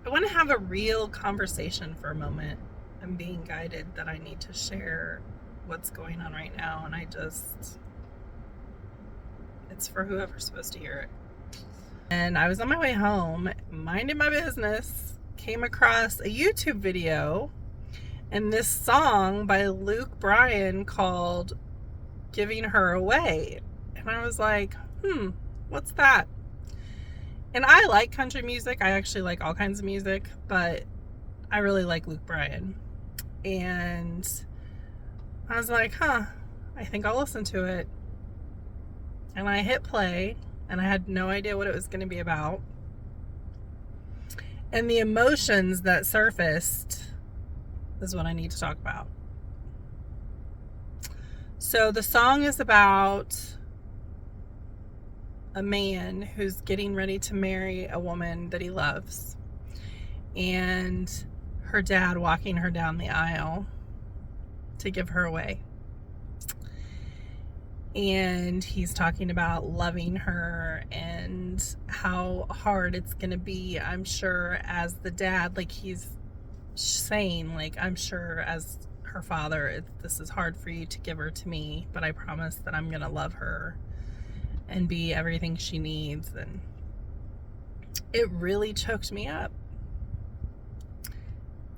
I want to have a real conversation for a moment. I'm being guided that I need to share what's going on right now, and it's for whoever's supposed to hear it. And I was on my way home, minding my business, came across a YouTube video and this song by Bryan called Giving Her Away. And I was like, what's that? And I like country music. I actually like all kinds of music, but I really like Bryan. And I was like, I think I'll listen to it. And I hit play, and I had no idea what it was going to be about. And the emotions that surfaced is what I need to talk about. So the song is about a man who's getting ready to marry a woman that he loves, and her dad walking her down the aisle to give her away. And he's talking about loving her and how hard it's going to be, I'm sure, as the dad. Like, he's saying, like, I'm sure as her father, this is hard for you to give her to me, but I promise that I'm going to love her and be everything she needs. And it really choked me up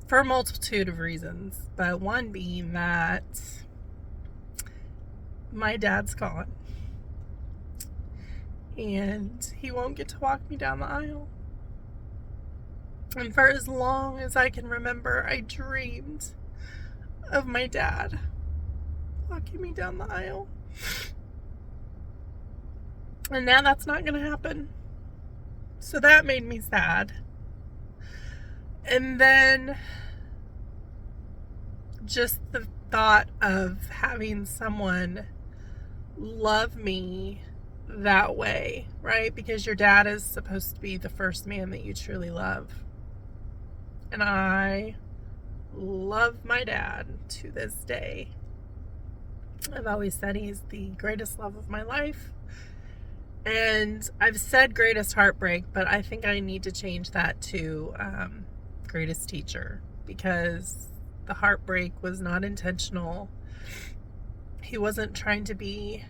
for a multitude of reasons, but one being that my dad's gone and he won't get to walk me down the aisle. And for as long as I can remember, I dreamed of my dad walking me down the aisle. And now that's not going to happen. So that made me sad. And then just the thought of having someone love me that way, right? Because your dad is supposed to be the first man that you truly love. And I love my dad to this day. I've always said he's the greatest love of my life. And I've said greatest heartbreak, but I think I need to change that to greatest teacher, because the heartbreak was not intentional. He wasn't trying to be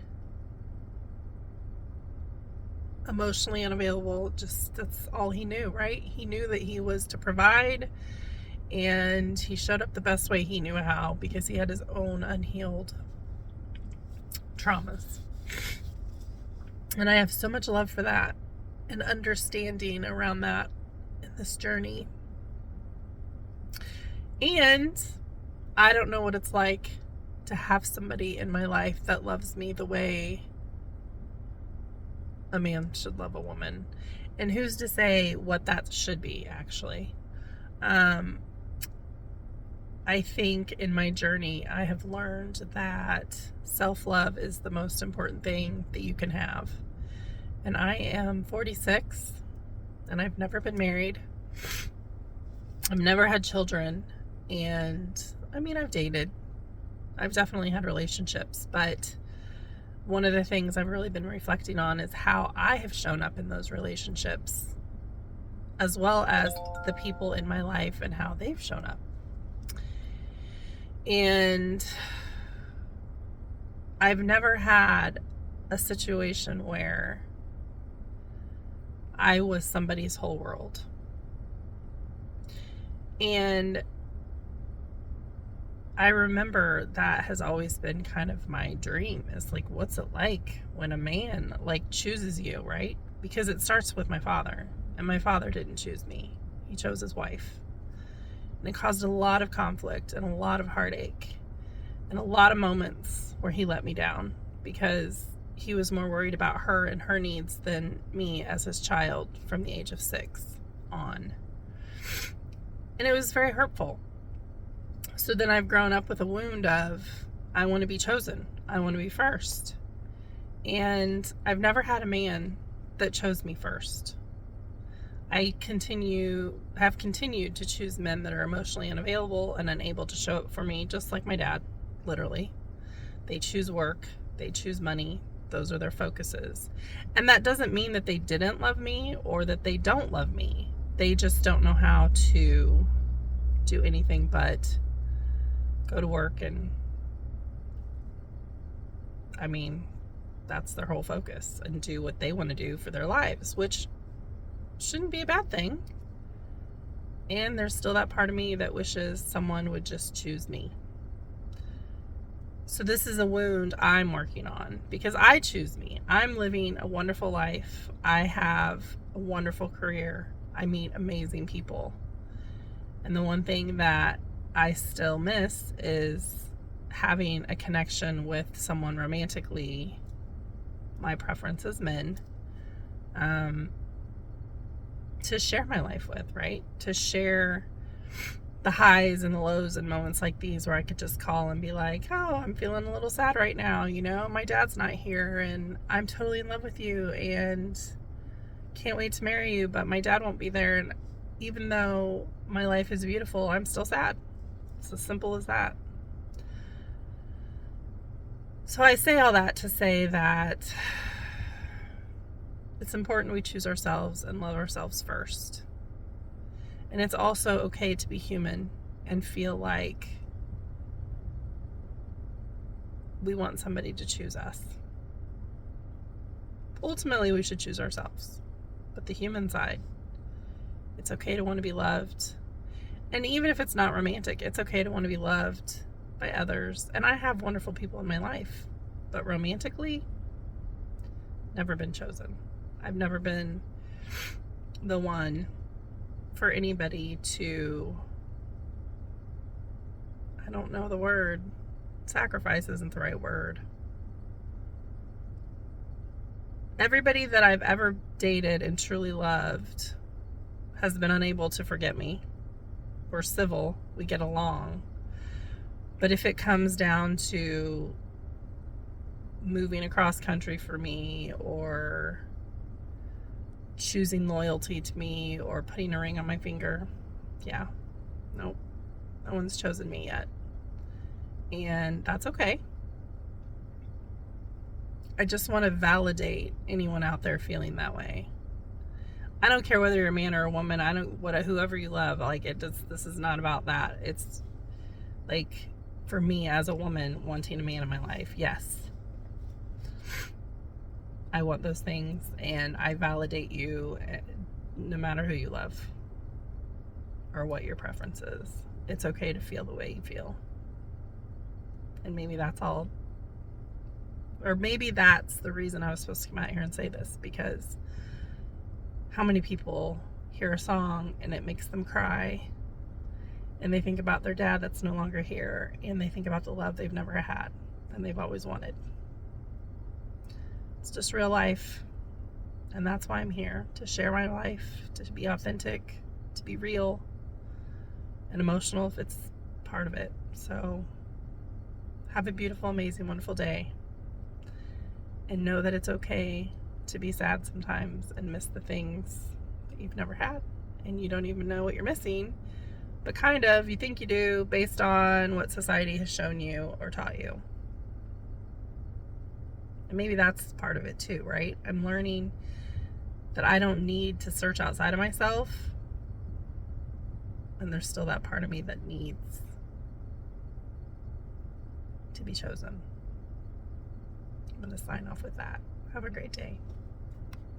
emotionally unavailable. Just, that's all he knew, right? He knew that he was to provide, and he showed up the best way he knew how, because he had his own unhealed traumas. And I have so much love for that and understanding around that in this journey. And I don't know what it's like to have somebody in my life that loves me the way a man should love a woman. And who's to say what that should be, actually? I think in my journey, I have learned that self-love is the most important thing that you can have. And I am 46, and I've never been married. I've never had children. And I mean, I've dated. I've definitely had relationships, but one of the things I've really been reflecting on is how I have shown up in those relationships, as well as the people in my life and how they've shown up. And I've never had a situation where I was somebody's whole world. And I remember that has always been kind of my dream, is like, what's it like when a man like chooses you, right? Because it starts with my father, and my father didn't choose me. He chose his wife. And it caused a lot of conflict and a lot of heartache and a lot of moments where he let me down, because he was more worried about her and her needs than me as his child from the age of 6 on. And it was very hurtful. So then I've grown up with a wound of, I want to be chosen. I want to be first. And I've never had a man that chose me first. I have continued to choose men that are emotionally unavailable and unable to show up for me, just like my dad, literally. They choose work, they choose money, those are their focuses. And that doesn't mean that they didn't love me or that they don't love me. they just don't know how to do anything but go to work, and I mean, that's their whole focus, and do what they want to do for their lives, which shouldn't be a bad thing. And there's still that part of me that wishes someone would just choose me. So this is a wound I'm working on, because I choose me. I'm living a wonderful life. I have a wonderful career. I meet amazing people. And the one thing that I still miss is having a connection with someone romantically. My preference is men. To share my life with, right? To share the highs and the lows and moments like these, where I could just call and be like, oh, I'm feeling a little sad right now, my dad's not here, and I'm totally in love with you and can't wait to marry you, but my dad won't be there, and even though my life is beautiful, I'm still sad. It's as simple as that. So I say all that to say that it's important we choose ourselves and love ourselves first. And it's also okay to be human and feel like we want somebody to choose us. Ultimately, we should choose ourselves. But the human side, it's okay to want to be loved. And even if it's not romantic, it's okay to want to be loved by others. And I have wonderful people in my life. But romantically, never been chosen. I've never been the one for anybody to, I don't know the word, sacrifice isn't the right word. Everybody that I've ever dated and truly loved has been unable to forget me. We're civil, we get along. But if it comes down to moving across country for me, or choosing loyalty to me, or putting a ring on my finger, nope, no one's chosen me yet. And that's okay. I just want to validate anyone out there feeling that way. I don't care whether you're a man or a woman. Whoever you love, this is not about that. It's like, for me as a woman wanting a man in my life, yes, I want those things, and I validate you no matter who you love or what your preference is. It's okay to feel the way you feel. And maybe that's all, or maybe that's the reason I was supposed to come out here and say this, because how many people hear a song and it makes them cry, and they think about their dad that's no longer here, and they think about the love they've never had and they've always wanted. It's just real life, and that's why I'm here, to share my life, to be authentic, to be real and emotional if it's part of it. So have a beautiful, amazing, wonderful day, and know that it's okay to be sad sometimes and miss the things that you've never had, and you don't even know what you're missing, but kind of you think you do based on what society has shown you or taught you. And maybe that's part of it too, right? I'm learning that I don't need to search outside of myself, and there's still that part of me that needs to be chosen. I'm going to sign off with that. Have a great day.